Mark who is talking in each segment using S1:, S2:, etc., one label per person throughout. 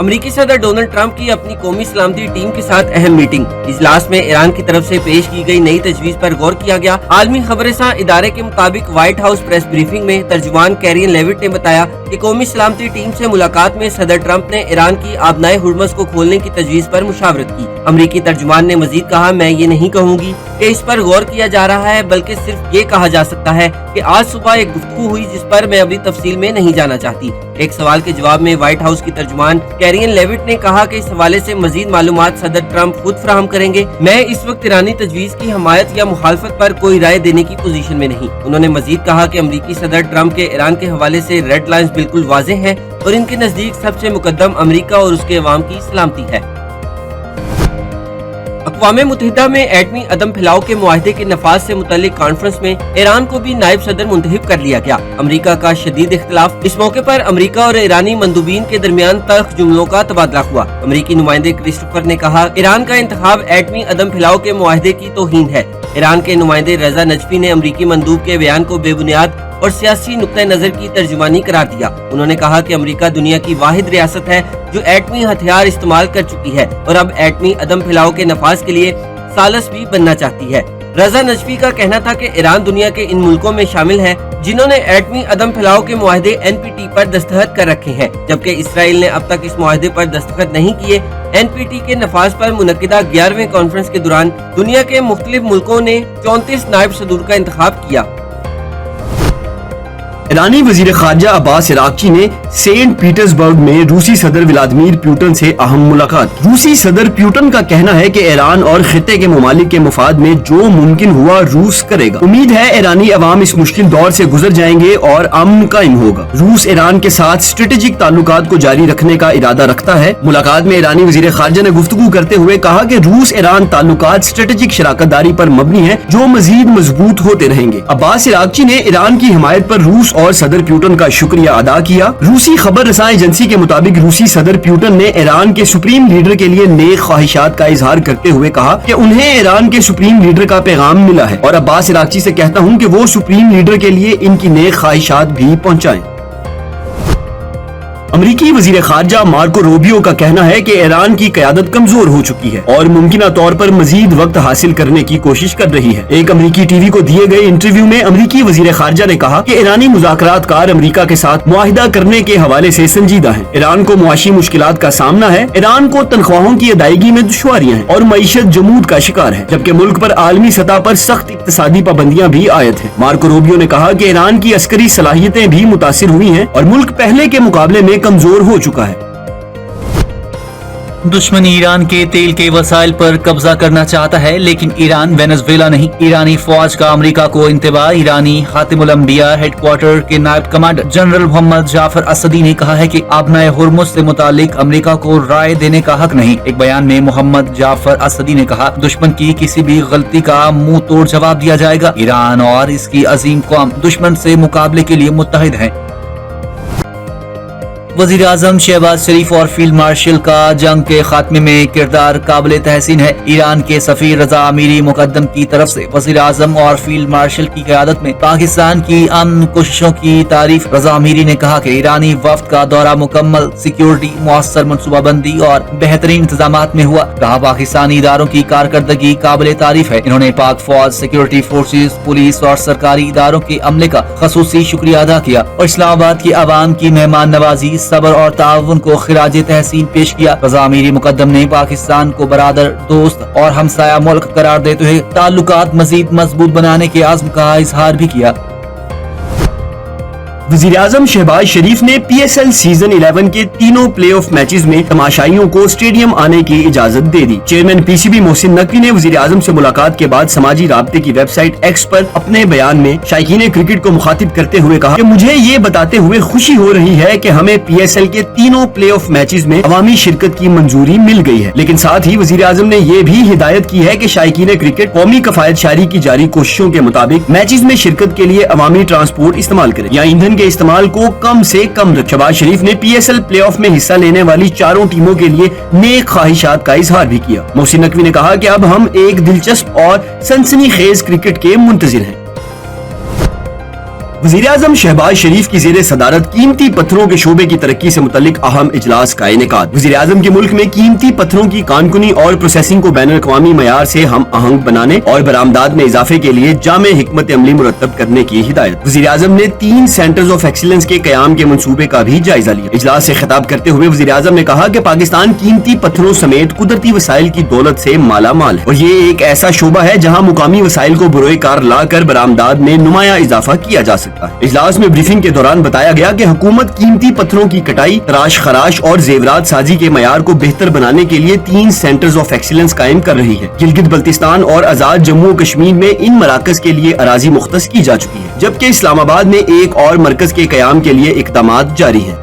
S1: امریکی صدر Donald Trump کی اپنی قومی سلامتی ٹیم کے ساتھ اہم میٹنگ۔ اجلاس میں ایران کی طرف سے پیش کی گئی نئی تجویز پر غور کیا گیا۔ عالمی خبر رساں ادارے کے مطابق وائٹ ہاؤس پریس بریفنگ میں ترجمان کیرین لیوٹ نے بتایا کہ قومی سلامتی ٹیم سے ملاقات میں صدر ٹرمپ نے ایران کی آبنائے ہرمز کو کھولنے کی تجویز پر مشاورت کی۔ امریکی ترجمان نے مزید کہا، میں یہ نہیں کہوں گی کہ اس پر غور کیا جا رہا ہے، بلکہ صرف یہ کہا جا سکتا ہے کہ آج صبح ایک گفتگو ہوئی جس پر میں ابھی تفصیل میں نہیں جانا چاہتی۔ ایک سوال کے جواب میں وائٹ ہاؤس کی ترجمان کیرین لیوٹ نے کہا کہ اس حوالے سے مزید معلومات صدر ٹرمپ خود فراہم کریں گے۔ میں اس وقت ایرانی تجویز کی حمایت یا مخالفت پر کوئی رائے دینے کی پوزیشن میں نہیں۔ انہوں نے مزید کہا کہ امریکی صدر ٹرمپ کے ایران کے حوالے سے ریڈ لائنز بالکل واضح ہیں اور ان کے نزدیک سب سے مقدم امریکہ اور اس کے عوام کی سلامتی ہے۔ اقوام متحدہ میں ایٹمی عدم پھیلاؤ کے معاہدے کے نفاذ سے متعلق کانفرنس میں ایران کو بھی نائب صدر منتخب کر لیا گیا۔ امریکہ کا شدید اختلاف۔ اس موقع پر امریکہ اور ایرانی مندوبین کے درمیان تلخ جملوں کا تبادلہ ہوا۔ امریکی نمائندے کرسٹوفر نے کہا، ایران کا انتخاب ایٹمی عدم پھیلاؤ کے معاہدے کی توہین ہے۔ ایران کے نمائندے رضا نجفی نے امریکی مندوب کے بیان کو بے بنیاد اور سیاسی نقطہ نظر کی ترجمانی قرار دیا۔ انہوں نے کہا کہ امریکہ دنیا کی واحد ریاست ہے جو ایٹمی ہتھیار استعمال کر چکی ہے اور اب ایٹمی عدم پھیلاؤ کے نفاذ کے لیے ثالث بھی بننا چاہتی ہے۔ رضا نجفی کا کہنا تھا کہ ایران دنیا کے ان ملکوں میں شامل ہے جنہوں نے ایٹمی عدم پھیلاؤ کے معاہدے NPT پر دستخط کر رکھے ہیں، جبکہ اسرائیل نے اب تک اس معاہدے پر دستخط نہیں کیے۔ NPT کے نفاذ پر منعقدہ 11ویں کانفرنس کے دوران دنیا کے مختلف ملکوں نے 34 نائب صدور کا انتخاب کیا۔
S2: ایرانی وزیر خارجہ عباس عراقچی نے سینٹ پیٹرز برگ میں روسی صدر ولادیمیر پوٹن سے اہم ملاقات۔ روسی صدر پوٹن کا کہنا ہے کہ ایران اور خطے کے ممالک کے مفاد میں جو ممکن ہوا روس کرے گا۔ امید ہے ایرانی عوام اس مشکل دور سے گزر جائیں گے اور امن قائم ہوگا۔ روس ایران کے ساتھ اسٹریٹجک تعلقات کو جاری رکھنے کا ارادہ رکھتا ہے۔ ملاقات میں ایرانی وزیر خارجہ نے گفتگو کرتے ہوئے کہا کہ روس ایران تعلقات اسٹریٹجک شراکت داری پر مبنی ہیں جو مزید مضبوط ہوتے رہیں گے۔ عباس عراقچی نے ایران کی حمایت پر روس اور صدر پوٹن کا شکریہ ادا کیا۔ روسی خبر رساں ایجنسی کے مطابق روسی صدر پوٹن نے ایران کے سپریم لیڈر کے لیے نیک خواہشات کا اظہار کرتے ہوئے کہا کہ انہیں ایران کے سپریم لیڈر کا پیغام ملا ہے اور عباس عراقچی سے کہتا ہوں کہ وہ سپریم لیڈر کے لیے ان کی نیک خواہشات بھی پہنچائیں۔ امریکی وزیر خارجہ مارکو روبیو کا کہنا ہے کہ ایران کی قیادت کمزور ہو چکی ہے اور ممکنہ طور پر مزید وقت حاصل کرنے کی کوشش کر رہی ہے۔ ایک امریکی ٹی وی کو دیے گئے انٹرویو میں امریکی وزیر خارجہ نے کہا کہ ایرانی مذاکرات کار امریکہ کے ساتھ معاہدہ کرنے کے حوالے سے سنجیدہ ہیں۔ ایران کو معاشی مشکلات کا سامنا ہے، ایران کو تنخواہوں کی ادائیگی میں دشواریاں ہیں اور معیشت جمود کا شکار ہے، جبکہ ملک پر عالمی سطح پر سخت اقتصادی پابندیاں بھی عائد ہیں۔ مارکو روبیو نے کہا کہ ایران کی عسکری صلاحیتیں بھی متاثر ہوئی ہیں اور ملک پہلے کے مقابلے میں کمزور ہو چکا ہے۔
S3: دشمن ایران کے تیل کے وسائل پر قبضہ کرنا چاہتا ہے لیکن ایران وینزویلا نہیں۔ ایرانی فوج کا امریکہ کو انتباہ۔ ایرانی خاتم الانبیاء ہیڈ کوارٹر کے نائب کمانڈر جنرل محمد جعفر اسدی نے کہا ہے کہ آبنائے ہرمز سے متعلق امریکہ کو رائے دینے کا حق نہیں۔ ایک بیان میں محمد جعفر اسدی نے کہا، دشمن کی کسی بھی غلطی کا منہ توڑ جواب دیا جائے گا۔ ایران اور اس کی عظیم قوم دشمن سے مقابلے کے لیے متحد ہیں۔ وزیر اعظم شہباز شریف اور فیلڈ مارشل کا جنگ کے خاتمے میں کردار قابل تحسین ہے۔ ایران کے سفیر رضا امیری مقدم کی طرف سے وزیر اعظم اور فیلڈ مارشل کی قیادت میں پاکستان کی امن کوششوں کی تعریف۔ رضا امیری نے کہا کہ ایرانی وفد کا دورہ مکمل سیکیورٹی، مؤثر منصوبہ بندی اور بہترین انتظامات میں ہوا۔ کہا پاکستانی اداروں کی کارکردگی قابل تعریف ہے۔ انہوں نے پاک فوج، سیکیورٹی فورسز، پولیس اور سرکاری اداروں کے عملے کا خصوصی شکریہ ادا کیا اور اسلام آباد کی عوام کی مہمان نوازی، صبر اور تعاون کو خراج تحسین پیش کیا۔ رضا امیری مقدم نے پاکستان کو برادر، دوست اور ہمسایہ ملک قرار دیتے ہوئے تعلقات مزید مضبوط بنانے کے عزم کا اظہار بھی کیا۔
S2: وزیر اعظم شہباز شریف نے PSL سیزن 11 کے تینوں پلے آف میچز میں تماشائیوں کو اسٹیڈیم آنے کی اجازت دے دی۔ چیئرمین PCB محسن نقوی نے وزیر اعظم سے ملاقات کے بعد سماجی رابطے کی ویب سائٹ ایکس پر اپنے بیان میں شائقین کرکٹ کو مخاطب کرتے ہوئے کہا کہ مجھے یہ بتاتے ہوئے خوشی ہو رہی ہے کہ ہمیں PSL کے تینوں پلے آف میچز میں عوامی شرکت کی منظوری مل گئی ہے، لیکن ساتھ ہی وزیر اعظم نے یہ بھی ہدایت کی ہے کہ شائقین کرکٹ قومی کفایت شاری کی جاری کوششوں کے مطابق میچز میں شرکت کے لیے عوامی ٹرانسپورٹ استعمال کریں یا ایندھن کے استعمال کو کم سے کم رکھیں۔ شہباز شریف نے PSL پلے آف میں حصہ لینے والی چاروں ٹیموں کے لیے نیک خواہشات کا اظہار بھی کیا۔ محسن نقوی نے کہا کہ اب ہم ایک دلچسپ اور سنسنی خیز کرکٹ کے منتظر ہیں۔ वज़ीर आज़म शहबाज शरीफ की ज़ेरे सदारत कीमती पत्थरों के शोबे की तरक्की से मुतल्लिक अहम इजलास का इनेकाद। वज़ीर आज़म के मुल्क में कीमती पत्थरों की कानकुनी और प्रोसेसिंग को बैनुल अक़वामी मयार से हम आहंग बनाने और बरामदात में इजाफे के लिए जामे हिकमत अमली मुरतब करने की हिदायत। वज़ीर आज़म ने 3 सेंटर्स ऑफ एक्सीलेंस के क़याम के मंसूबे का भी जायजा लिया। इजलास से खिताब करते हुए वज़ीर आज़म ने कहा कि पाकिस्तान कीमती पत्थरों समेत कुदरती वसाइल की दौलत से माला माल है और ये एक ऐसा शोबा है जहाँ मुकामी वसाइल को बरोए कार लाकर बरामदात में नुमाया इजाफा किया जा सकता है। इजलास में ब्रीफिंग के दौरान बताया गया कि हुकूमत कीमती पत्थरों की कटाई, तराश खराश और जेवरात साजी के मयार को बेहतर बनाने के लिए 3 सेंटर्स ऑफ एक्सीलेंस कायम कर रही है। गिलगित बल्तिस्तान और आजाद जम्मू कश्मीर में इन मराकज के लिए अराजी मुख्तस की जा चुकी है, जबकि इस्लामाबाद में एक और मरकज के कयाम के लिए इक़दामात जारी है।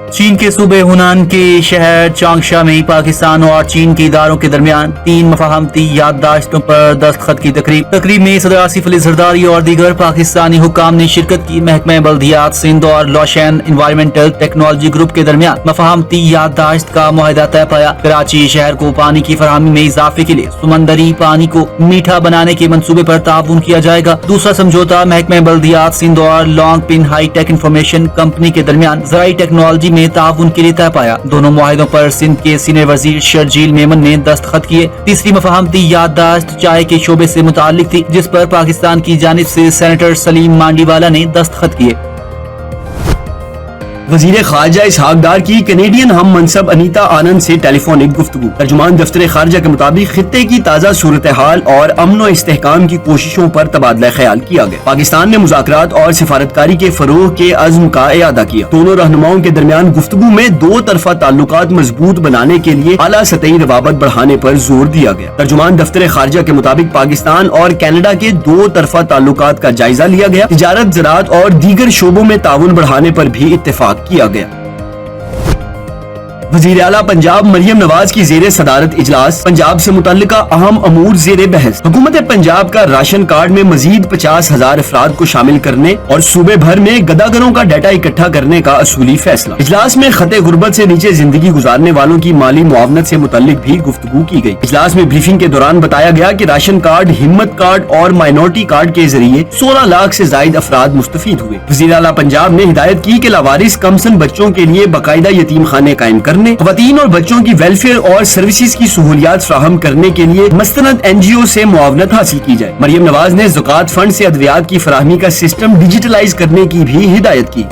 S3: चीन के सूबे हुनान के शहर चांगशा में पाकिस्तान और चीन के इदारों के दरमियान 3 मफाहमती याददाश्तों पर दस्तखत की तकरीब में सदर आसिफ अली जरदारी और दीगर पाकिस्तानी हुक्काम ने शिरकत की। महकमा बल्दियात सिंध और लोशन एनवायरमेंटल टेक्नोलॉजी ग्रुप के दरमियान मफाहमती याददाश्त का मुआहदा तय पाया। कराची शहर को पानी की फराहमी में इजाफे के लिए समंदरी पानी को मीठा बनाने के मंसूबे पर ताउन किया जाएगा। दूसरा समझौता महकमा बल्दियात सिंध और long pin high tech information company के दरमियान ज़राई टेक्नोलॉजी में ताउन के लिए तय पाया। दोनों मुआहिदों पर सिंध के सीनियर वजीर शर्जील मेमन ने दस्तखत किए। तीसरी मफाहमती याददाश्त चाय के शोबे से मुताल्लिक थी, जिस पर पाकिस्तान की जानिब से सेनेटर सलीम मांडीवाला ने दस्तखत किए।
S2: वजीर खारजा इसहाक डार की कैनेडियन हम मनसब अनीता आनंद से टेलीफोनिक गुफ्तगू। तर्जुमान दफ्तर खारजा के मुताबिक खित्ते की ताज़ा सूरत हाल और अमन व इस्तेहकाम की कोशिशों पर तबादला ख्याल किया गया। पाकिस्तान ने मुज़ाकरात और सिफारतकारी के फरोग के अज़्म का इयादा किया। दोनों रहनुमाओं के दरमियान गुफ्तगू में 2 तरफा ताल्लुकात मजबूत बनाने के लिए आला सतही रवाबत बढ़ाने पर जोर दिया गया। तर्जुमान दफ्तर खारजा के मुताबिक पाकिस्तान और कैनेडा के 2 तरफा ताल्लुकात का जायजा लिया गया। तिजारत, ज़राअत और दीगर शोबों में ताउन बढ़ाने पर भी इत्तेफाक किया गया। वज़ीर आला पंजाब मरियम नवाज की ज़ेरे सदारत इजलास। पंजाब से मुतल्लिका अहम अमूर ज़ेरे बहस। हुकूमत पंजाब का राशन कार्ड में मजीद 50,000 अफराद को शामिल करने और सूबे भर में गदागरों का डाटा इकट्ठा करने का असूली फैसला। इजलास में खते गुर्बत से नीचे जिंदगी गुजारने वालों की माली मुआवनत से मुतल्लिक भी गुफ्तगू की गई। इजलास में ब्रीफिंग के दौरान बताया गया कि राशन कार्ड, हिम्मत कार्ड और माइनॉरिटी कार्ड के जरिए 16 लाख से जायद अफराद मुस्तफीद हुए। वज़ीर आला पंजाब ने हिदायत की कि लावारिस कमसन बच्चों के लिए बाकायदा यतीम खाने कायम करने, ख़वातीन और बच्चों की वेलफेयर और सर्विसेज की सहूलियात फ्राहम करने के लिए मस्तनद NGO से मुआवनत हासिल की जाए। मरियम नवाज ने ज़कात फंड से अद्वियात की फराहमी का सिस्टम डिजिटलाइज करने की भी हिदायत की।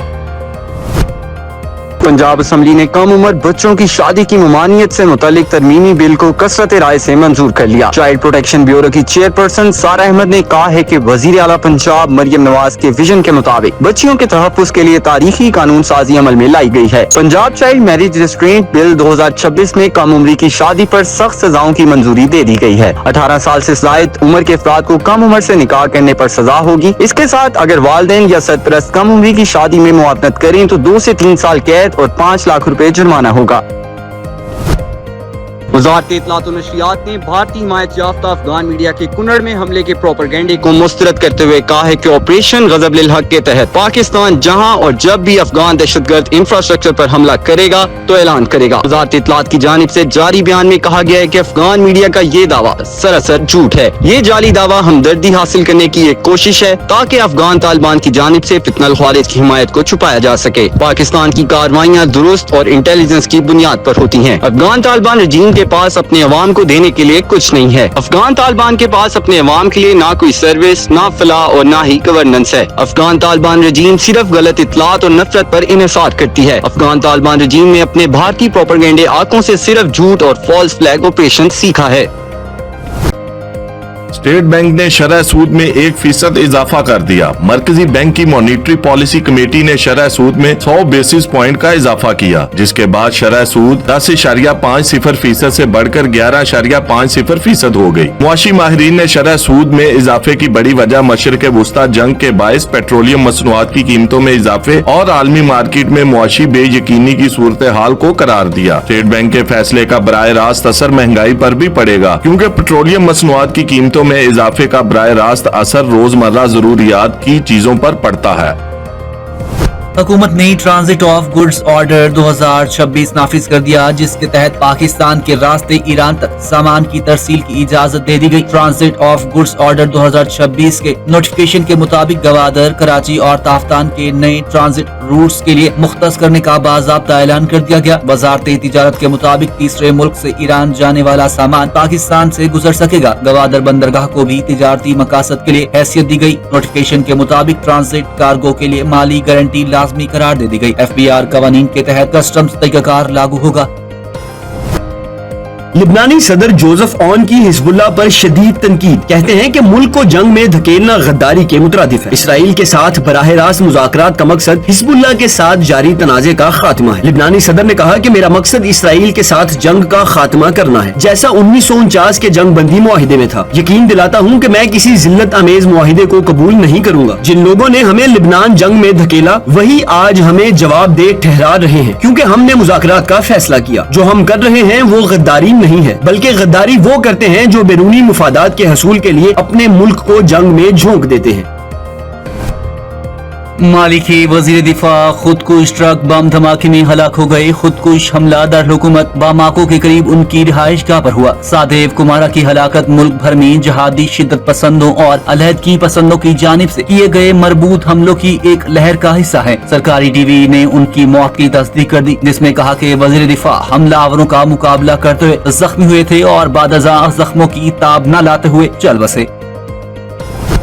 S4: पंजाब असम्बली ने कम उम्र बच्चों की शादी की ममानियत से मुतालिक तरमीमी बिल को कसरत राय से मंजूर कर लिया। चाइल्ड प्रोटेक्शन ब्यूरो की चेयरपर्सन सारा अहमद ने कहा है कि वजीर आला पंजाब मरियम नवाज के विजन के मुताबिक बच्चियों के तहफ़्फ़ुज़ के लिए तारीखी कानून साजी अमल में लाई गई है। Punjab child marriage restraint bill 2026 में कम उम्री की शादी पर सख्त सजाओं की मंजूरी दे दी गई है। 18 साल से ज़ायद उम्र के अफराद को कम उम्र से निकाह करने पर सजा होगी। इसके साथ अगर वालिदैन या सरपरस्त कम उम्री की शादी में मुआवनत करें तो 2 से 3 साल कैद और 5 लाख रुपए जुर्माना होगा। वज़ारत इत्तलात व नशरियात ने भारतीय हिमायत याफ्ता अफगान मीडिया के कुनड़ में हमले के प्रोपेगेंडे को मुस्तरद करते हुए कहा है कि ऑपरेशन गज़ब लिल हक के तहत पाकिस्तान जहां और जब भी अफगान दहशतगर्द इंफ्रास्ट्रक्चर पर हमला करेगा तो ऐलान करेगा। वज़ारत इत्तलात की जानिब से जारी बयान में कहा गया है कि अफगान मीडिया का ये दावा सरासर झूठ है। ये जाली दावा हमदर्दी हासिल करने की एक कोशिश है ताकि अफगान तालिबान की जानिब से फितनल ख्वारिज की हिमायत को छुपाया जा सके। पाकिस्तान की कार्रवाइयाँ दुरुस्त और इंटेलिजेंस की बुनियाद पर होती हैं। अफगान तालिबान रजीम के पास अपने अवाम को देने के लिए कुछ नहीं है। अफगान तालिबान के पास अपने अवाम के लिए ना कोई सर्विस, ना फलाह और ना ही गवर्नेंस है। अफगान तालिबान रजीम सिर्फ गलत इत्तलात और नफरत पर इन्हिसार करती है। अफगान तालिबान रजीम ने अपने भारतीय प्रोपेगेंडे आंखों से सिर्फ झूठ और फॉल्स फ्लैग ऑपरेशन सीखा है।
S5: स्टेट बैंक ने शरह सूद में 1% इजाफा कर दिया। मरकजी बैंक की मॉनिटरी पॉलिसी कमेटी ने शरह सूद में 100 बेसिस पॉइंट का इजाफा किया, जिसके बाद शरह सूद 10.50% से बढ़कर 11.50% हो गई। मुआशी माहिरीन ने शरह सूद में इजाफे की बड़ी वजह मशरिक वुस्ता जंग के बायस पेट्रोलियम मसनूआत की कीमतों में इजाफे और आलमी मार्केट में मुआशी बेयकीनी की सूरत हाल को करार दिया। स्टेट बैंक के फैसले का बराह रास्त असर महंगाई पर भी पड़ेगा, क्योंकि पेट्रोलियम मसनूआत की कीमतों में इजाफे का बराह रास्त असर रोजमर्रा जरूरियात की चीजों पर पड़ता है।
S3: हुकूमत ने ट्रांजिट ऑफ गुड्स ऑर्डर 2026 नाफिज कर दिया, जिसके तहत पाकिस्तान के रास्ते ईरान तक सामान की तरसील की इजाजत दे दी गई। ट्रांजिट ऑफ गुड्स ऑर्डर 2026 के नोटिफिकेशन के मुताबिक गवादर, कराची और ताफ्तान के नए ट्रांजिट रूट्स के लिए मुख्तस करने का बाज़ाब्ता ऐलान कर दिया गया। वजारत तिजारत के मुताबिक तीसरे मुल्क से ईरान जाने वाला सामान पाकिस्तान से गुजर सकेगा। गवादर बंदरगाह को भी तिजारती मकासद के लिए हैसियत दी गई। नोटिफिकेशन के मुताबिक ट्रांजिट कार्गो के लिए माली गारंटी लाजमी करार दे दी गई। FBR कवानीन के तहत कस्टम्स तरीकाकार लागू होगा।
S2: लिबनानी सदर जोसेफ ऑन की हिजबुल्लाह पर शदीद तनकीद, कहते हैं कि मुल्क को जंग में धकेलना गद्दारी के मुतरादिफ है। इसराइल के साथ बराह रास्त मुज़ाकरात का मकसद हिजबुल्लाह के साथ जारी तनाज़े का खात्मा है। लिबनानी सदर ने कहा कि मेरा मकसद इसराइल के साथ जंग का खात्मा करना है, जैसा 1949 के जंग बंदी मुआहिदे में था। यकीन दिलाता हूँ कि मैं किसी जिल्लत अमेज मुआहिदे को कबूल नहीं करूंगा। जिन लोगों ने हमें लिबनान जंग में धकेला वही आज हमें जवाब दे ठहरा रहे हैं, क्योंकि हमने मुज़ाकरात का फैसला किया। जो हम कर रहे हैं वो गद्दारी नहीं है, बल्कि गद्दारी वो करते हैं जो बैरूनी मुफादात के हसूल के लिए अपने मुल्क को जंग में झोंक देते हैं।
S3: माली के वजीर दिफा खुदकुश ट्रक बम धमाके में हलाक हो गए। खुदकुश हमला दारुल-हुकूमत बामाको के करीब उनकी रिहाइशगाह पर हुआ। सादेव कुमारा की हलाकत मुल्क भर में जहादी शिद्दत पसंदों और अलहदगी पसंदों की जानिब से किए गए मरबूत हमलों की एक लहर का हिस्सा है। सरकारी टीवी ने उनकी मौत की तस्दीक कर दी, जिसमें कहा कि वजीर दिफा हमलावरों का मुकाबला करते हुए जख्मी हुए थे और बादअज़ां जख्मों की ताब न लाते हुए चल बसे।